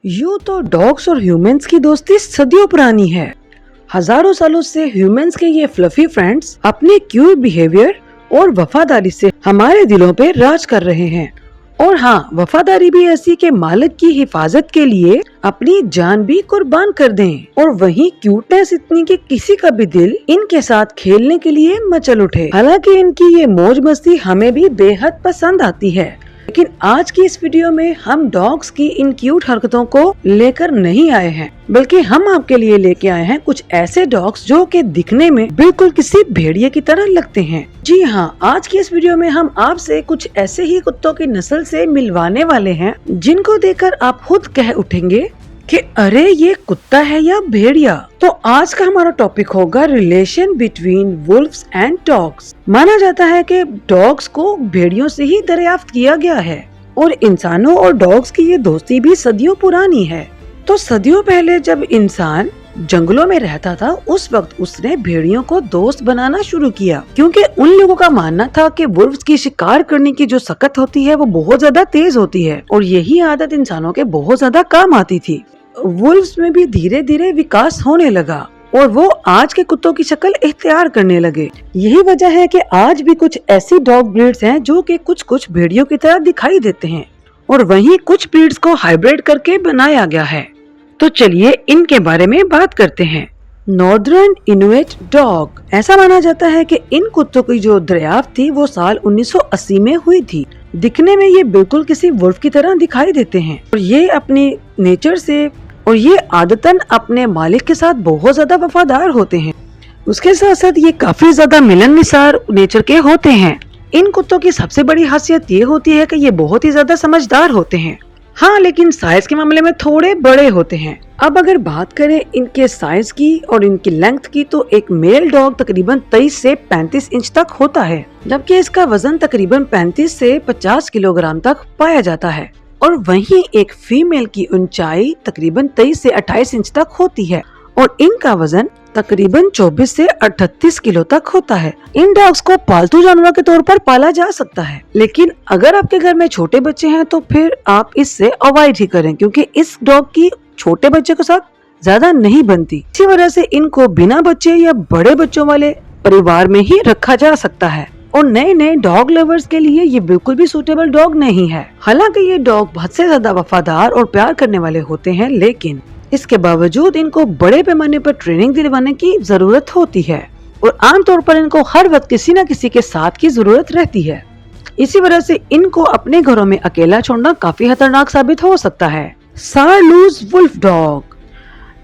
यूं तो डॉग्स और ह्यूमंस की दोस्ती सदियों पुरानी है। हजारों सालों से ह्यूमंस के ये फ्लफी फ्रेंड्स अपने क्यूट बिहेवियर और वफादारी से हमारे दिलों पे राज कर रहे हैं। और हाँ, वफादारी भी ऐसी कि मालिक की हिफाजत के लिए अपनी जान भी कुर्बान कर दें। और वहीं क्यूटनेस इतनी कि किसी का भी दिल इनके साथ खेलने के लिए मचल उठे। हालांकि इनकी ये मौज मस्ती हमें भी बेहद पसंद आती है, लेकिन आज की इस वीडियो में हम डॉग्स की इन क्यूट हरकतों को लेकर नहीं आए हैं, बल्कि हम आपके लिए लेके आए हैं कुछ ऐसे डॉग्स जो कि दिखने में बिल्कुल किसी भेड़िए की तरह लगते हैं। जी हाँ, आज की इस वीडियो में हम आपसे कुछ ऐसे ही कुत्तों की नस्ल से मिलवाने वाले हैं जिनको देखकर आप खुद कह उठेंगे कि अरे ये कुत्ता है या भेड़िया। तो आज का हमारा टॉपिक होगा relation between Wolves and dogs. माना जाता है कि डॉग्स को भेड़ियों से ही दरियाफ्त किया गया है और इंसानों और डॉग्स की ये दोस्ती भी सदियों पुरानी है। तो सदियों पहले जब इंसान जंगलों में रहता था, उस वक्त उसने भेड़ियों को दोस्त बनाना शुरू किया, क्योंकि उन लोगों का मानना था कि वुल्व्स की शिकार करने की जो सकत होती है वो बहुत ज्यादा तेज होती है और यही आदत इंसानों के बहुत ज्यादा काम आती थी। वुल्व्स में भी धीरे धीरे विकास होने लगा और वो आज के कुत्तों की शक्ल इख्तियार करने लगे। यही वजह है कि आज भी कुछ ऐसी डॉग ब्रीड्स हैं जो कि कुछ भेड़ियों की तरह दिखाई देते हैं और वहीं कुछ ब्रीड्स को हाइब्रिड करके बनाया गया है। तो चलिए इनके बारे में बात करते हैं। Northern Inuit dog. ऐसा माना जाता है कि इन कुत्तों की जो दरियाफ्त थी वो साल 1980 में हुई थी। दिखने में ये बिल्कुल किसी वुल्फ की तरह दिखाई देते हैं और ये अपनी नेचर से और ये आदतन अपने मालिक के साथ बहुत ज्यादा वफादार होते हैं। उसके साथ साथ ये काफी ज्यादा मिलनसार नेचर के होते हैं। इन कुत्तों की सबसे बड़ी खासियत ये होती है कि ये बहुत ही ज्यादा समझदार होते हैं। हाँ, लेकिन साइज के मामले में थोड़े बड़े होते हैं। अब अगर बात करें इनके साइज की और इनकी लेंथ की, तो एक मेल डॉग तकरीबन 23 से 35 इंच तक होता है, जबकि इसका वजन तकरीबन 35 से 50 किलोग्राम तक पाया जाता है। और वहीं एक फीमेल की ऊंचाई तकरीबन 23 से 28 इंच तक होती है और इनका वजन तकरीबन 24 से 38 किलो तक होता है। इन डॉग्स को पालतू जानवर के तौर पर पाला जा सकता है, लेकिन अगर आपके घर में छोटे बच्चे हैं तो फिर आप इससे अवॉइड ही करें, क्योंकि इस डॉग की छोटे बच्चे के साथ ज्यादा नहीं बनती। इसी वजह से इनको बिना बच्चे या बड़े बच्चों वाले परिवार में ही रखा जा सकता है और नए नए डॉग लवर्स के लिए ये बिल्कुल भी सूटेबल डॉग नहीं है। हालांकि ये डॉग बहुत से ज्यादा वफादार और प्यार करने वाले होते हैं, लेकिन इसके बावजूद इनको बड़े पैमाने पर ट्रेनिंग दिलवाने की जरूरत होती है और आमतौर पर इनको हर वक्त किसी न किसी के साथ की जरूरत रहती है। इसी वजह से इनको अपने घरों में अकेला छोड़ना काफी खतरनाक साबित हो सकता है। सारलूज वुल्फ डॉग।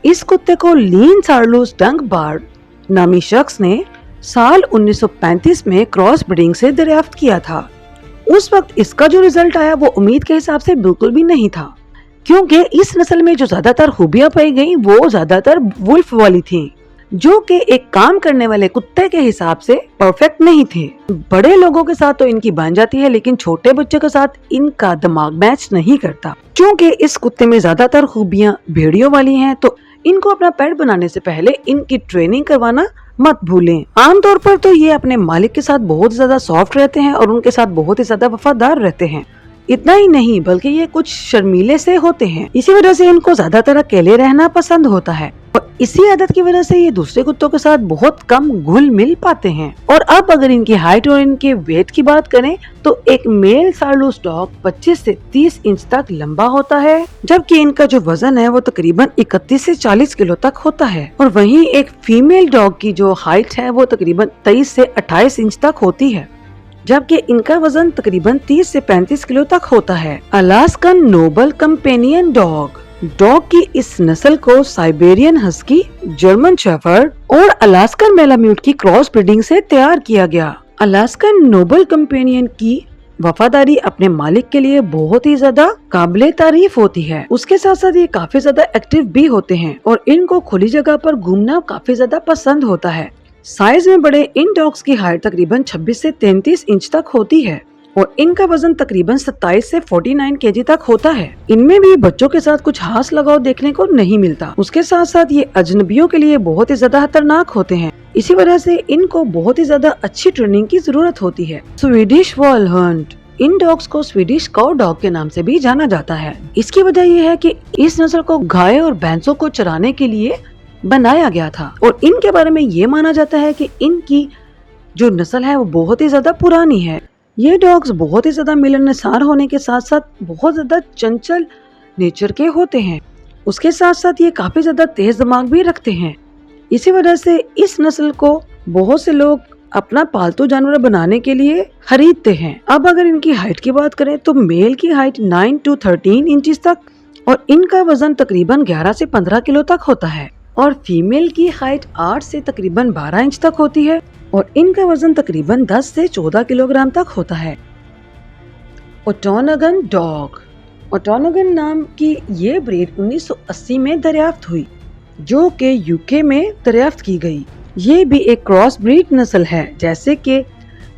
इस कुत्ते को लीन सारलूज डंकबार्ड नामी शख्स ने साल 1935 में क्रॉस ब्रीडिंग से दरियाफ्त किया था। उस वक्त इसका जो रिजल्ट आया वो उम्मीद के हिसाब से बिल्कुल भी नहीं था, क्योंकि इस नस्ल में जो ज्यादातर खूबियां पाई गई वो ज्यादातर वुल्फ वाली थी, जो कि एक काम करने वाले कुत्ते के हिसाब से परफेक्ट नहीं थे। बड़े लोगों के साथ तो इनकी बन जाती है, लेकिन छोटे बच्चों के साथ इनका दिमाग मैच नहीं करता। क्योंकि इस कुत्ते में ज्यादातर खूबियां भेड़ियों वाली हैं, तो इनको अपना पेट बनाने से पहले इनकी ट्रेनिंग करवाना मत भूलें। आमतौर पर तो ये अपने मालिक के साथ बहुत ज्यादा सॉफ्ट रहते हैं और उनके साथ बहुत ही ज्यादा वफादार रहते हैं। इतना ही नहीं, बल्कि ये कुछ शर्मीले से होते हैं। इसी वजह से इनको ज्यादातर अकेले रहना पसंद होता है और इसी आदत की वजह से ये दूसरे कुत्तों के साथ बहुत कम घुल मिल पाते हैं। और अब अगर इनकी हाइट और इनके वेट की बात करें तो एक मेल सारलूज डॉग 25 से 30 इंच तक लंबा होता है, जबकि इनका जो वजन है वो तकरीबन 31 से 40 किलो तक होता है। और वहीं एक फीमेल डॉग की जो हाइट है वो तकरीबन 23 से 28 इंच तक होती है, जबकि इनका वजन तकरीबन 30 से 35 किलो तक होता है। Alaskan noble companion dog. Dog की इस नस्ल को साइबेरियन हस्की, जर्मन शेफर्ड और अलास्कन मैलाम्यूट की क्रॉस ब्रीडिंग से तैयार किया गया। अलास्कन नोबल कंपेनियन की वफादारी अपने मालिक के लिए बहुत ही ज्यादा काबिले तारीफ होती है। उसके साथ साथ ये काफी ज्यादा एक्टिव भी होते हैं और इनको खुली जगह पर घूमना काफी ज्यादा पसंद होता है। साइज में बड़े इन डॉग्स की हाइट तकरीबन 26 से 33 इंच तक होती है और इनका वजन तकरीबन 27 से 49 केजी तक होता है। इनमें भी बच्चों के साथ कुछ हास लगाव देखने को नहीं मिलता। उसके साथ साथ ये अजनबियों के लिए बहुत ही ज्यादा खतरनाक होते हैं। इसी वजह से इनको बहुत ही ज्यादा अच्छी ट्रेनिंग की जरूरत होती है। Swedish Vallhund. इन डॉग्स को स्वीडिश काउ डॉग के नाम से भी जाना जाता है। इसकी वजह यह है कि इस नस्ल को गाय और भैंसों को चराने के लिए बनाया गया था और इनके बारे में ये माना जाता है कि इनकी जो नस्ल है वो बहुत ही ज्यादा पुरानी है। ये डॉग्स बहुत ही ज्यादा मिलनसार होने के साथ साथ बहुत ज्यादा चंचल नेचर के होते हैं। उसके साथ साथ ये काफी ज्यादा तेज दिमाग भी रखते हैं। इसी वजह से इस नस्ल को बहुत से लोग अपना पालतू जानवर बनाने के लिए खरीदते हैं। अब अगर इनकी हाइट की बात करें तो मेल की हाइट 9 to 13 इंचेस तक और इनका वजन तकरीबन 11 से 15 किलो तक होता है और फीमेल की हाइट 8 से तकरीबन 12 इंच तक होती है और इनका वजन तकरीबन 10 से 14 किलोग्राम तक होता है। ओटोनगन डॉग। ओटोनगन नाम की ये ब्रीड 1980 में दरियाफ्त हुई जो कि यूके में दरियाफ्त की गई। ये भी एक क्रॉस ब्रीड नस्ल है जैसे कि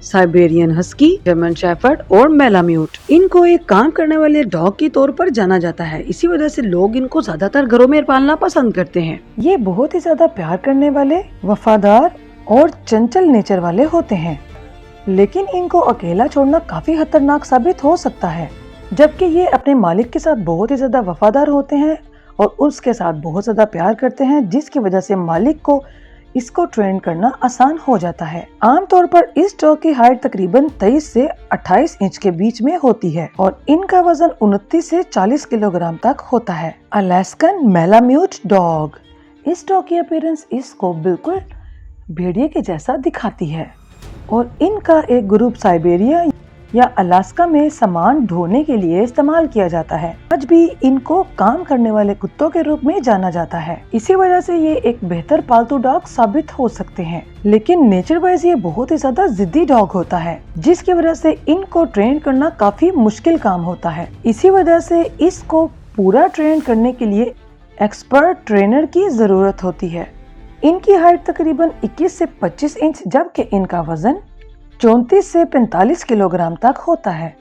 साइबेरियन हस्की, जर्मन शेफर्ड और मेलाम्यूट। इनको एक काम करने वाले डॉग के तौर पर जाना जाता है। इसी वजह से लोग इनको ज्यादातर घरों में पालना पसंद करते हैं। ये बहुत ही ज्यादा प्यार करने वाले, वफादार और चंचल नेचर वाले होते हैं, लेकिन इनको अकेला छोड़ना काफी खतरनाक साबित हो सकता है। जबकि ये अपने मालिक के साथ बहुत ही ज्यादा वफादार होते हैं और उसके साथ बहुत ज्यादा प्यार करते हैं, जिसकी वजह से मालिक को इसको ट्रेन करना आसान हो जाता है। आमतौर पर इस डॉग की हाइट तकरीबन 23 से 28 इंच के बीच में होती है और इनका वजन 29 से 40 किलोग्राम तक होता है। Alaskan Malamute dog. इस डॉग की अपीयरेंस इसको बिल्कुल भेड़िए के जैसा दिखाती है और इनका एक ग्रुप साइबेरिया या अलास्का में सामान ढोने के लिए इस्तेमाल किया जाता है। आज भी इनको काम करने वाले कुत्तों के रूप में जाना जाता है। इसी वजह से ये एक बेहतर पालतू डॉग साबित हो सकते हैं, लेकिन नेचर वाइज ये बहुत ही ज्यादा जिद्दी डॉग होता है, जिसकी वजह से इनको ट्रेन करना काफी मुश्किल काम होता है। इसी वजह से इसको पूरा ट्रेन करने के लिए एक्सपर्ट ट्रेनर की जरूरत होती है। इनकी हाइट तकरीबन 21 से 25 इंच जबकि इनका वजन 34 से 45 किलोग्राम तक होता है।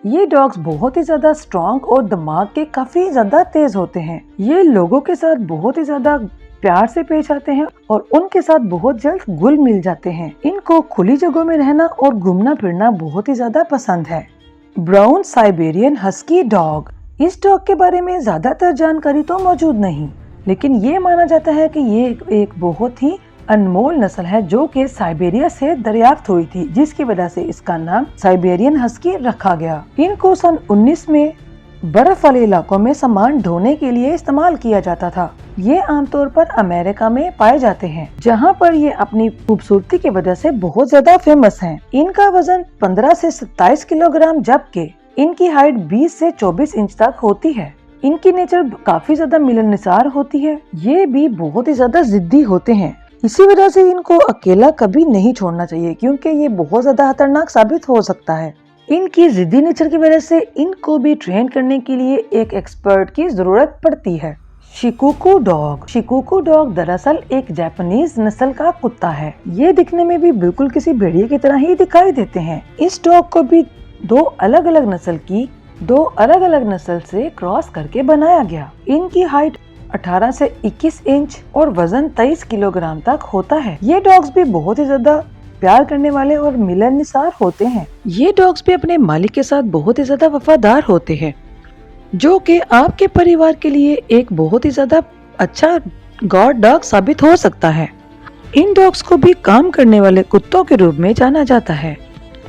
ये डॉग्स बहुत ही ज्यादा स्ट्रॉन्ग और दिमाग के काफी ज्यादा तेज होते हैं। ये लोगों के साथ बहुत ही ज्यादा प्यार से पेश आते हैं और उनके साथ बहुत जल्द घुल मिल जाते हैं। इनको खुली जगहों में रहना और घूमना फिरना बहुत ही ज्यादा पसंद है। Brown Siberian husky dog. इस डॉग के बारे में ज्यादातर जानकारी तो मौजूद नहीं, लेकिन ये माना जाता है कि ये एक बहुत ही अनमोल नस्ल है जो कि साइबेरिया से दरियाफ्त हुई थी, जिसकी वजह से इसका नाम साइबेरियन हस्की रखा गया। इनको सन 19 में बर्फ वाले इलाकों में सामान ढोने के लिए इस्तेमाल किया जाता था। ये आमतौर पर अमेरिका में पाए जाते हैं, जहां पर ये अपनी खूबसूरती की वजह से बहुत ज्यादा फेमस हैं। इनका वजन 15 से 27 किलोग्राम जबकि इनकी हाइट 20 से 24 इंच तक होती है। इनकी नेचर काफी ज्यादा मिलनसार होती है। ये भी बहुत ही ज्यादा जिद्दी होते हैं। इसी वजह से इनको अकेला कभी नहीं छोड़ना चाहिए क्योंकि ये बहुत ज्यादा खतरनाक साबित हो सकता है। इनकी जिद्दी नेचर की वजह से इनको भी ट्रेन करने के लिए एक एक्सपर्ट की जरूरत पड़ती है। शिकुकू डॉग। शिकुकू डॉग दरअसल एक जापानीज नस्ल का कुत्ता है। ये दिखने में भी बिल्कुल किसी भेड़िए की तरह ही दिखाई देते हैं। इस डॉग को भी दो अलग अलग नस्ल से क्रॉस करके बनाया गया। इनकी हाइट 18 से 21 इंच और वजन 23 किलोग्राम तक होता है। ये डॉग्स भी बहुत ही ज्यादा प्यार करने वाले और मिलनसार होते हैं। ये डॉग्स भी अपने मालिक के साथ बहुत ही ज्यादा वफादार होते हैं, जो कि आपके परिवार के लिए एक बहुत ही ज्यादा अच्छा गॉड डॉग साबित हो सकता है। इन डॉग्स को भी काम करने वाले कुत्तों के रूप में जाना जाता है,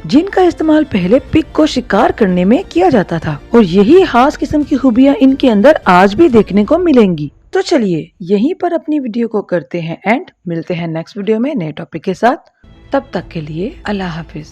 जिनका इस्तेमाल पहले पिग को शिकार करने में किया जाता था और यही खास किस्म की खूबियां इनके अंदर आज भी देखने को मिलेंगी। तो चलिए यहीं पर अपनी वीडियो को करते हैं एंड मिलते हैं नेक्स्ट वीडियो में नए टॉपिक के साथ। तब तक के लिए अल्लाह हाफिज।